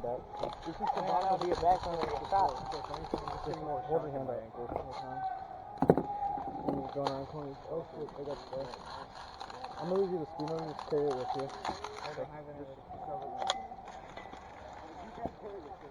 back. This is the bottom of your back when you stop. Just hold your hand up. When you're going around corners. Oh shit, I got the I'm gonna leave you the spoon, I'm gonna just carry it with you. I don't have any of it. You can carry it, sir.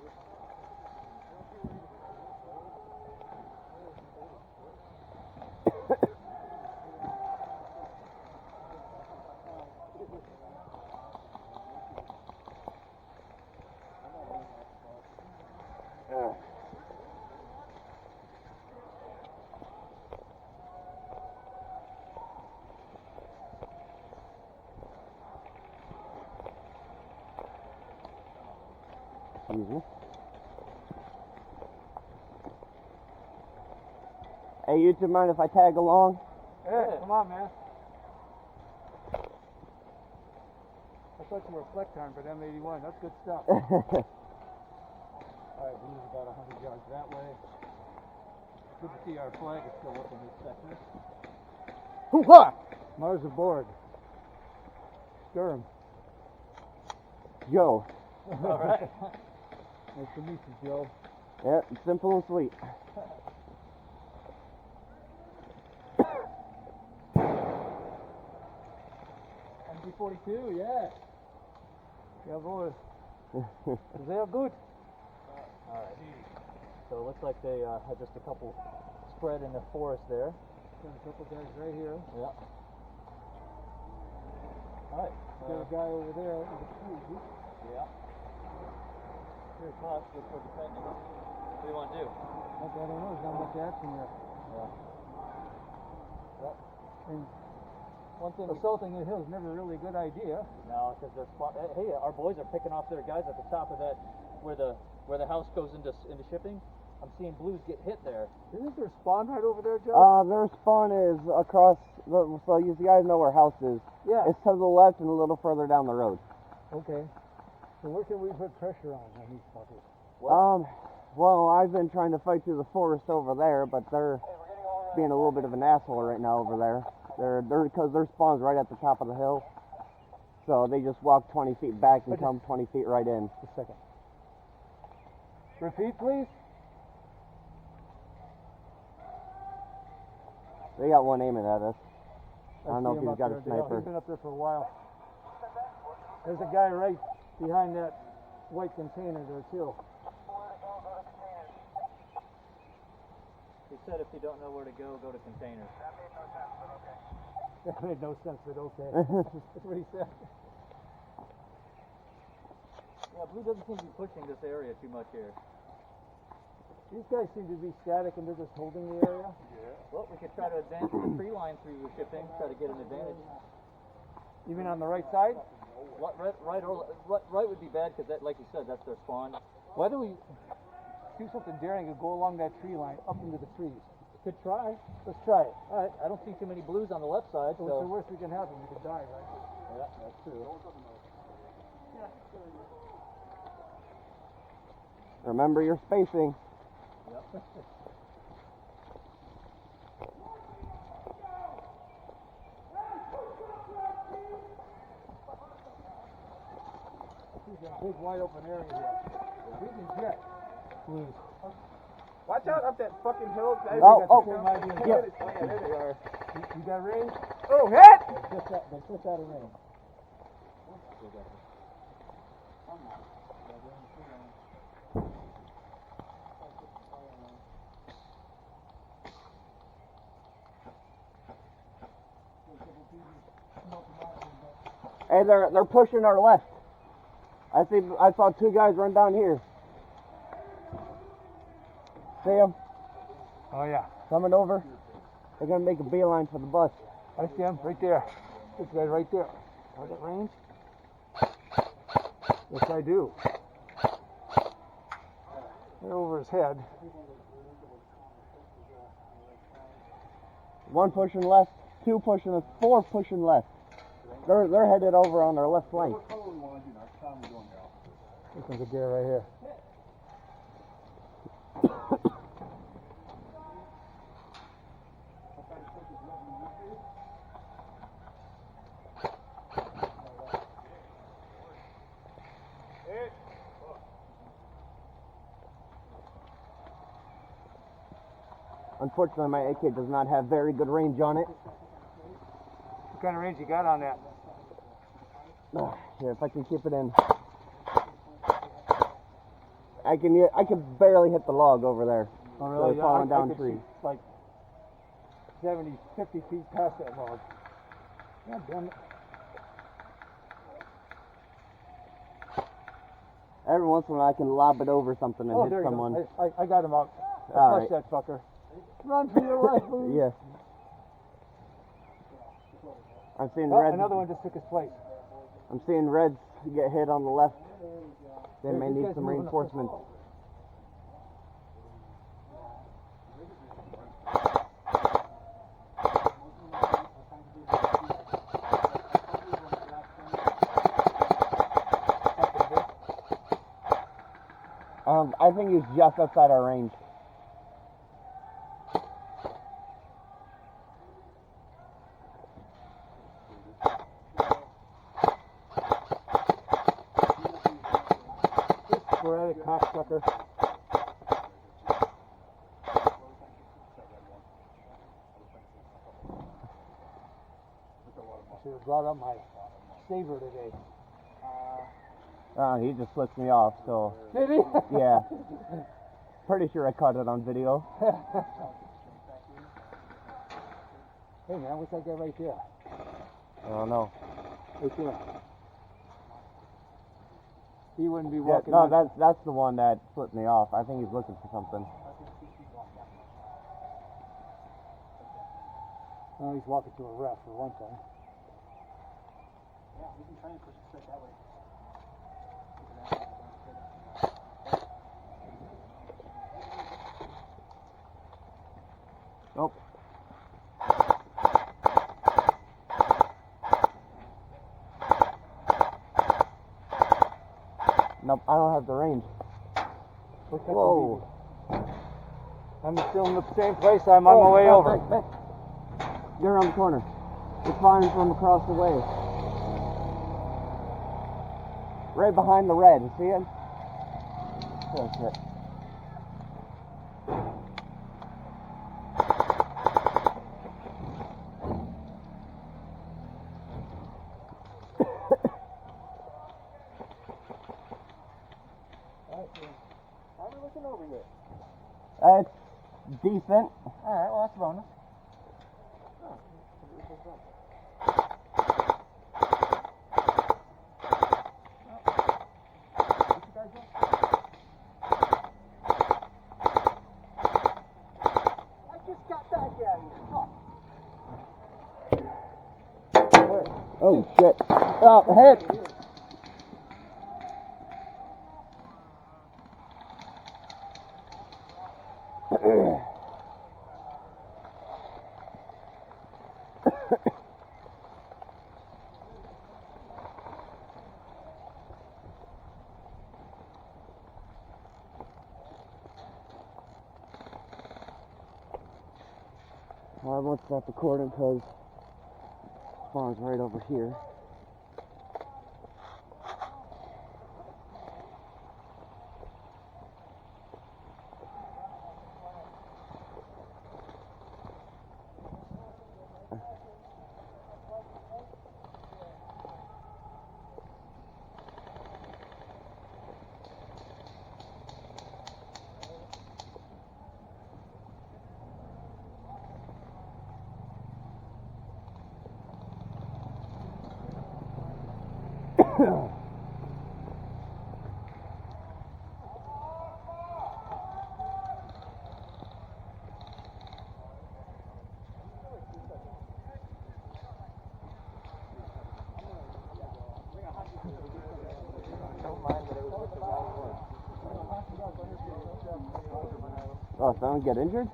Easy. Hey, you two mind if I tag along? Yeah, come on, man. I thought you were a flex arm, but M81, that's good stuff. Alright, Blue's about 100 yards that way. Good to see our flag is still up in this sector. Hoo-ha! Mars aboard. Sturm. Joe. Alright. Nice to meet you, Joe. Yeah, simple and sweet. MG42, yeah. Yeah, boys. They are good. Alright. So it looks like they had just a couple spread in the forest there. Got a couple guys right here. Yeah. Alright. Got a guy over there with a tree. Yeah. Here's us, which we're defending. What do you want to do? I don't know, there's not much action there. Yeah. Yep. And one thing, assaulting the hill is never really a good idea. No, because they're hey, our boys are picking off their guys at the top of that, where the house goes into shipping. I'm seeing Blues get hit there. Isn't there spawn right over there, Joe? Their spawn is across, so you guys know where house is. Yeah. It's to the left and a little further down the road. Okay. So where can we put pressure on these fuckers? Well, I've been trying to fight through the forest over there, but they're being a little bit of an asshole right now over there. Because their spawn's right at the top of the hill. So they just walk 20 feet back and come 20 feet right in. Just a second. Repeat, please. They got one aiming at us. I don't know if he's got a sniper. He's been up there for a while. There's a guy right behind that white container there too. He said if you don't know where to go to containers. That made no sense, but okay. That's what he said. Yeah, Blue doesn't seem to be pushing this area too much here. These guys seem to be static and they're just holding the area. Yeah. Well, we could try to advance the tree line through the shipping, try to get an advantage. You mean on the right side? Right would be bad because, that, like you said, that's their spawn. Why don't we do something daring and go along that tree line up into the trees? Could try. Let's try it. All right. I don't see too many Blues on the left side. So what's the worst we can happen? We could die, right? Yeah, that's true. Remember your spacing. Yep. There's a big wide open area here. We can jet. Blues. Watch out up that fucking hill. Yeah. There they are. You got range? Oh, hit! They just out of range. Hey, they're pushing our left. I saw two guys run down here. See them? Oh yeah. Coming over. They're gonna make a beeline for the bus. I see him right there. This guy right there. Are that range? Yes, I do. They're over his head. One pushing left, two pushing left, four pushing left. They're headed over on their left flank. This one's a deer right here. Unfortunately, my AK does not have very good range on it. What kind of range you got on that? Here, if I can keep it in. I can barely hit the log over there. Oh, really? So falling down I could trees. see, like 70, 50 feet past that log. God damn it. Every once in a while I can lob it over something and hit there someone. you go. I got him out. I All crushed right. that fucker. Run for your life, Boo. Yes. I'm seeing Oh, reds. another one just took his place. I'm seeing reds get hit on the left. They Hey, may these need guys some moving up. reinforcements. I think he's just outside our range. Sporadic cocksucker. I should have brought up my saber today. He just flipped me off, so Did he? yeah. Pretty sure I caught it on video. Hey man, what's that guy right there? I don't know. Right there. He wouldn't be Yeah, walking. no, on- that's the one that flipped me off. I think he's looking for something. Oh, he's walking to a ref for one thing. Nope. Nope, I don't have the range. Whoa. I'm still in the same place. I'm on my way over. Back. Get around the corner. We're firing from across the way. Right behind the red. You see it? Oh, shit. How are we looking over here? It's decent. Alright, well that's a bonus. I just got back at you. Oh, shit. Oh, hit. Well, I won't stop recording because spawn's right over here. Oh, someone get injured?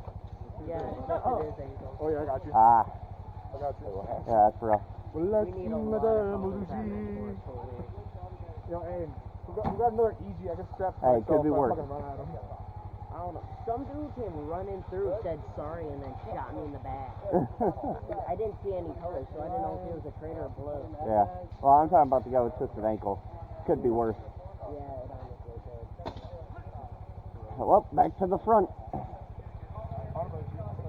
Yeah, that's it is ankle. Oh yeah, I got you. Ah, I got you. yeah, that's rough. Well, let's We see, need a lot of Madame help with that Lucy. ankle. Yo, hey, we got another easy. I just strapped Hey, it myself, could be but I'm worse. not gonna run at him. I don't know. Some dude came running through, said sorry, and then shot me in the back. I didn't see any colors, so I didn't know if it was a traitor or blue. Yeah. Well, I'm talking about the guy with twisted ankle. Could be worse. Yeah, it honestly did. Well, back to the front. How about you?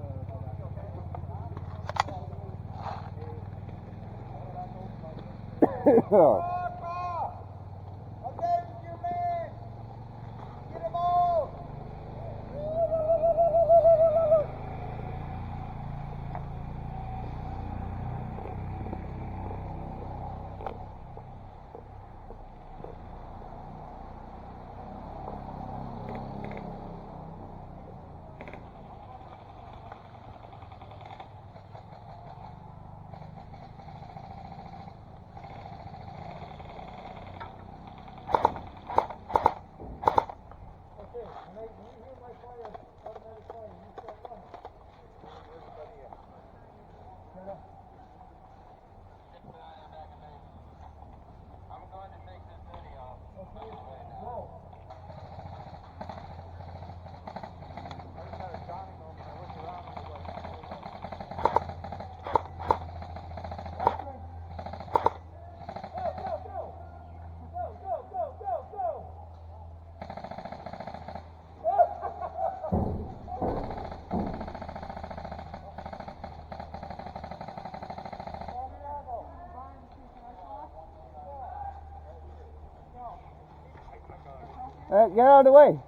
Get out of the way.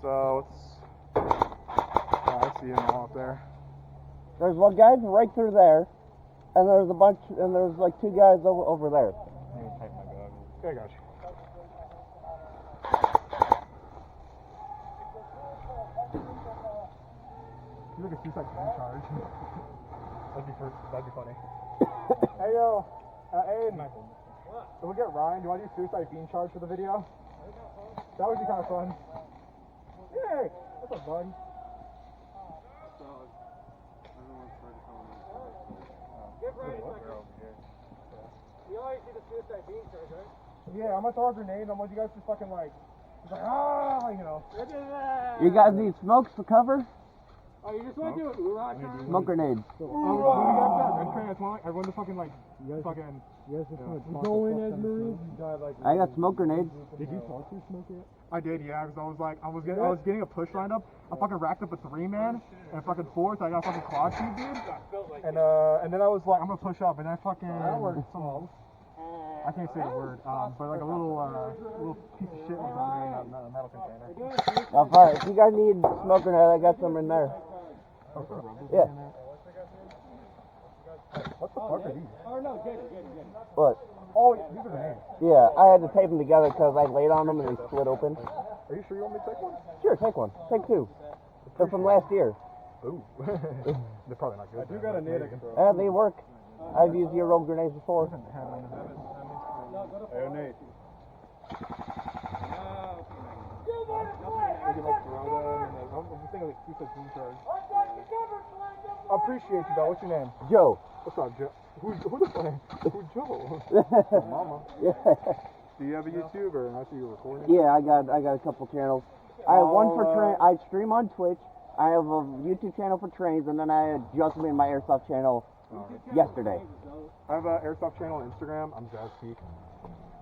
So I see him all up there. There's one guy right through there, and there's a bunch, and there's like two guys over there. Let me tighten my goggles. Okay, I got you. You look at suicide charge. That'd be funny. Hey yo, Aiden. If we get Ryan, do you want to do suicide bean charge for the video? That would be kind of fun. Hey, that's a fun. Get Ryan over here. You always see the suicide bean charge, right? Yeah, I'm gonna throw a grenade. I want you guys to fucking like, just like you know. You guys need smokes for cover? Oh, you just want to do it? Smoke grenades. Everyone to fucking like, fucking. Yes, it's go in as Marie. I got smoke grenades. Did you talk to Smoke yet? I did, yeah, because I was getting a push lined up. I fucking racked up a 3-man and a fucking 4, so I got a fucking quad shoot, dude. And then I was like, I'm gonna push up, and I fucking I can't say the word, but like a little piece of shit was on a metal container. Oh, fine. If you guys need smoke grenade, I got some in there. Yeah. What the fuck are these? Oh, no, get it. What? Oh, these are grenades. Yeah, I had to tape them together because I laid on them and they split open. Are you sure you want me to take one? Sure, take one. Take two. They're from last year. Ooh. They're probably not good. I do got a nade I can throw. They work. I've used your old grenades before. Hey, Nate. We can like throw them and I'm just thinking like suicide bean charge. I appreciate you, though. What's your name? Joe. What's up, Joe? Who's Joe? Mama. Yeah. Do you have a YouTube or I see you recording? Yeah, I got a couple channels. I have one for train. I stream on Twitch. I have a YouTube channel for trains, and then I just made my Airsoft channel yesterday. I have an Airsoft channel on Instagram. I'm Jazpeak.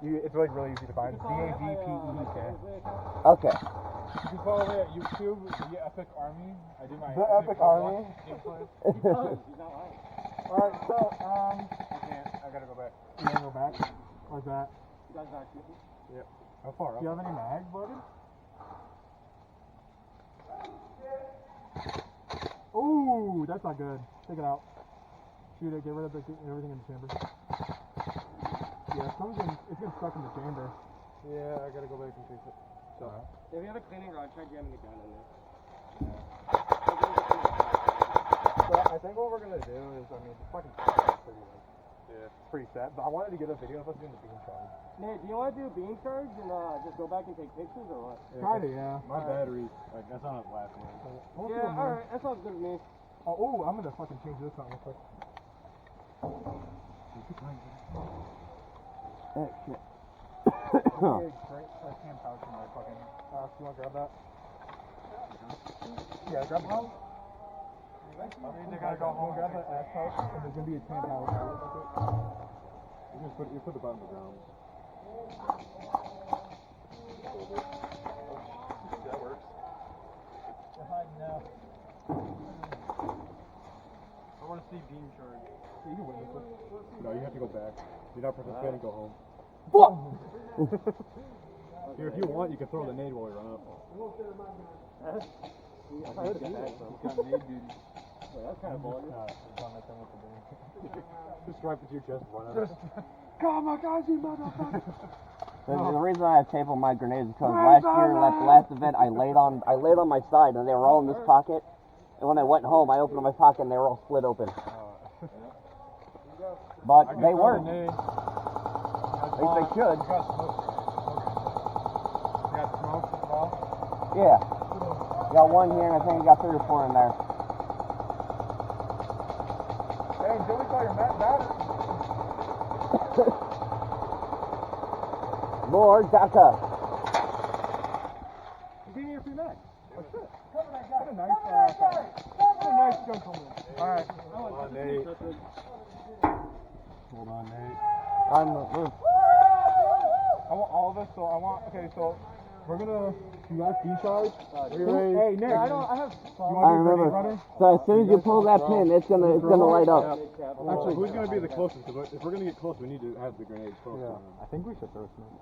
It's like really easy to find. It's DAVPEK. Okay. You can follow me at YouTube, The Epic Army. I do my The Epic Army. Alright, so, I gotta go back. You wanna go back? Where's that? Yep. How far up? Do you have any mags, buddy? Ooh, that's not good. Take it out. Shoot it, get rid of everything in the chamber. Yeah, it's getting stuck in the chamber. Yeah, I gotta go back and fix it. So. If you have a cleaning rod, try jamming it down in there. So I think what we're gonna do is, I mean, the fucking pretty like, yeah, it's pretty sad. But I wanted to get a video of us doing the beam charge. Nate, do you want to do beam charge and just go back and take pictures or what? Kinda, yeah. My battery, like, that's not lasting. Yeah, alright, that sounds good to me. Oh, I'm gonna fucking change this out real quick. Oh, shit. Great hand pouch in my fucking. You wanna grab that? Yeah, grab the pouch. I mean, they gotta go home. Grab that ass pouch, and there's gonna be a tan towel. You put the bottom of the ground. That works. We're hiding now. I want to see beam charge. You're not participating, go home. Fuck! Here, if you want, you can throw the nade while you're up. That's kind of boring. Just strike it to your chest, run out. Kamikaze, motherfucker! The reason I have tape on my grenades is because last year, at the last event, I laid on my side and they were all in this pocket. And when I went home, I opened my pocket and they were all split open. But they weren't. At least they should. You got smoke? Yeah. Got one here and I think I got 3 or 4 in there. Hey, did we call your mat battery? More Daka. Give me your free mag. Oh shit. What a nice gun coming. Alright. Hold on, Nate. Hold on, Nate. On the roof. I want all of us, so I want, okay, so we're gonna, you guys decharge? Hey, Nick. I have. I remember. So as soon as you pull that pin, it's gonna light up. Actually, who's gonna be the closest? Because if we're gonna get close, we need to have the grenades close. Yeah. I think we should throw smoke.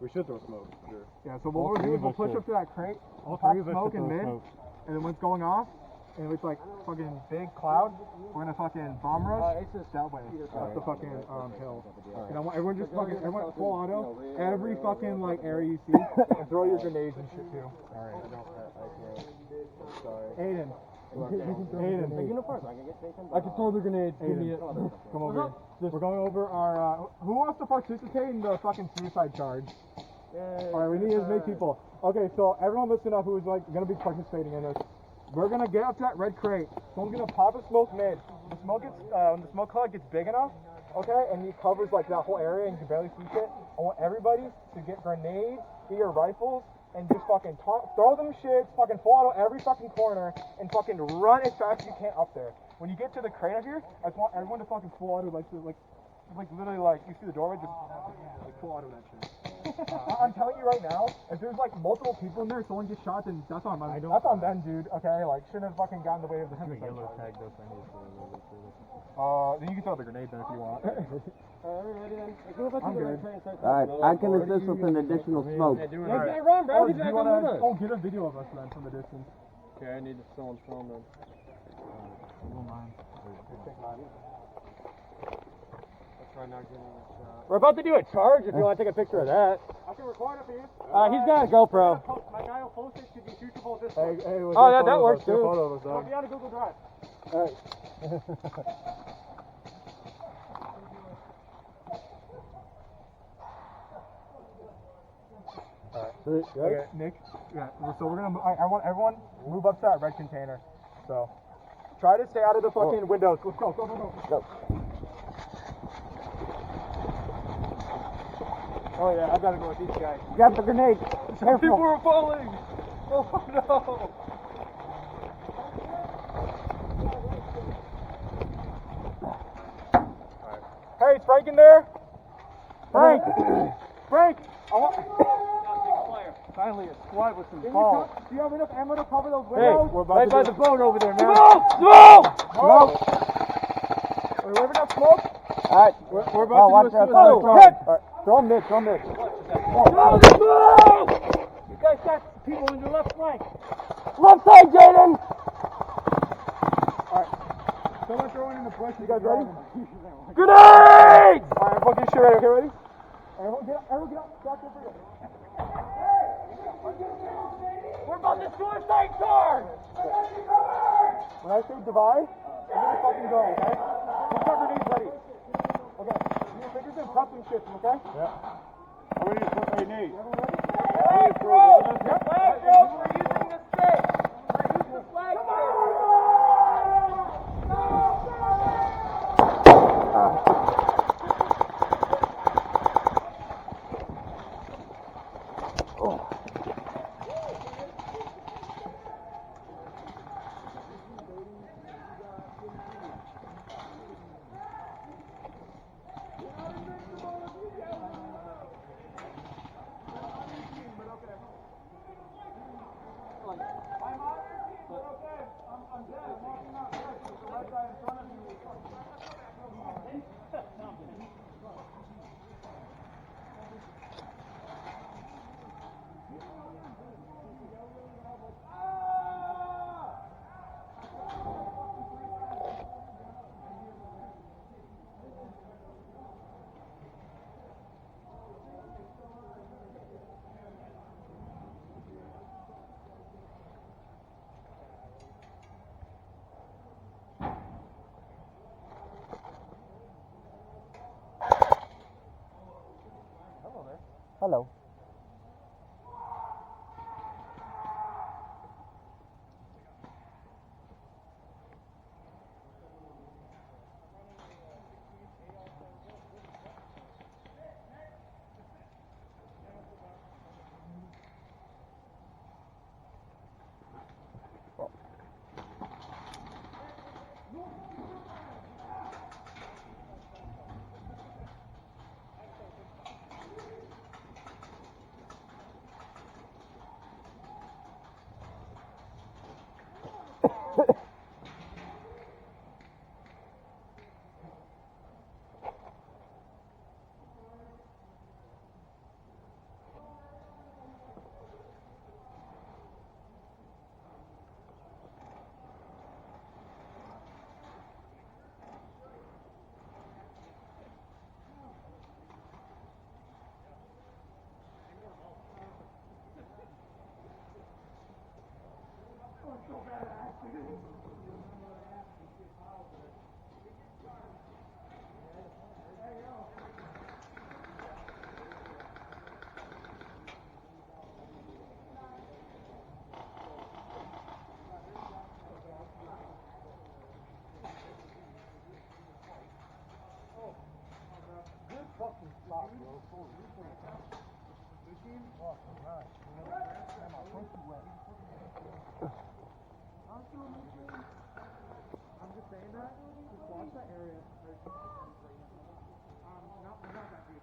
We should throw smoke, sure. Yeah, so what we'll do is we'll push up to that crate, pop smoke in mid, and then when it's going off, and it's like fucking big cloud, we're gonna fucking bomb rush that way. That's the fucking hill. And I want everyone just fucking, everyone full auto, every fucking like area you see, and throw your grenades and shit too. Alright, I can't. Sorry. Aiden. Aiden. I can throw the grenades. Give me it. Come over here. We're going over our, who wants to participate in the fucking suicide charge? Alright, we need as many people. Okay, so everyone listen up who's like gonna be participating in this. We're gonna get up to that red crate. So I'm gonna pop a smoke mid. The smoke gets, when the smoke cloud gets big enough, okay, and it covers like that whole area and you can barely see shit. I want everybody to get grenades, get your rifles, and just fucking throw them shits, fucking full auto every fucking corner, and fucking run as fast as you can up there. When you get to the crate up here, I just want everyone to fucking full auto like literally like you see the doorway, just like full auto that shit. I'm telling you right now, if there's like multiple people in there, someone gets shot, then that's on them, dude. Okay, like shouldn't have fucking gotten in the way of the suicide charge. Then you can throw the grenade then if you want. I'm good. Alright, I can assist with an additional smoke. Right. Run, bro. Get a video of us then from the distance. Okay, I need someone's phone then. We're about to do a charge if you want to take a picture of that. I can record it for you. He's got a GoPro. My guy will post it to be Futureball this Oh, yeah, that works too. It'll be on a Google Drive. Alright. Okay, Nick. Yeah. So we're gonna. I want everyone move up to that red container. So try to stay out of the fucking windows. Let's go. Go. Oh yeah, I gotta go with these guys. Grab the grenade. Careful. People are falling. Oh no. Hey, is Frank in there? Frank! Frank! I want... Finally, a squad with some balls. Do you have enough ammo to cover those windows? We're about by the boat over there, man. Smoke! Wait, we have enough smoke? Alright. We're about to do a smoke. Alright, throw him mid. No, the you guys got people on your left flank. Left side, Jaden! Alright. Someone throw it in the bush. You guys ready? Grenade! Alright, everyone get shit ready. Okay, ready? Everyone get up. Back over here. We're about to suicide charge. When I say divide, we're gonna fucking go, okay? We've got grenades ready. Okay. Your fingers in prep and shit, okay? Yeah. I'm ready to put grenade. Everyone ready? Flag throw! Flag throw! We're using the stick. We're using the flag stick. Hello. Fucking stop, bro. Oh, nice. My pussy wet. I'm just saying that. Just watch that area. Not that big.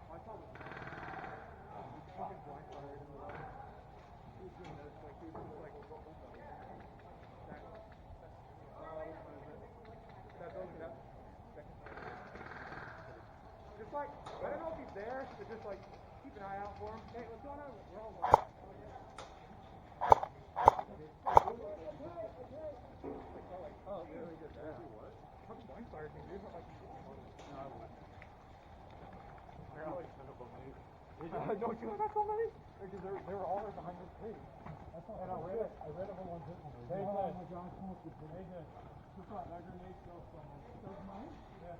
I saw this. Fucking blind fire. He was doing this, like, he was just like, that building up. Just like, I don't know if he's there, but just like, keep an eye out for him. Hey, what's going on? We're all watching. Oh, really good. Yeah. What? Fucking blind fire thing, dude. Like, no, I wouldn't. I like set up a mate. Don't you have so many? Because they were all right behind this tree. That's not. And I read everyone's hit one. They did. Oh my God, they did. Just thought that grenade fell somewhere. That was mine? Yeah.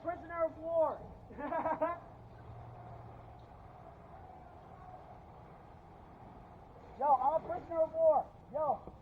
Prisoner of war. Yo, I'm a prisoner of war. Yo.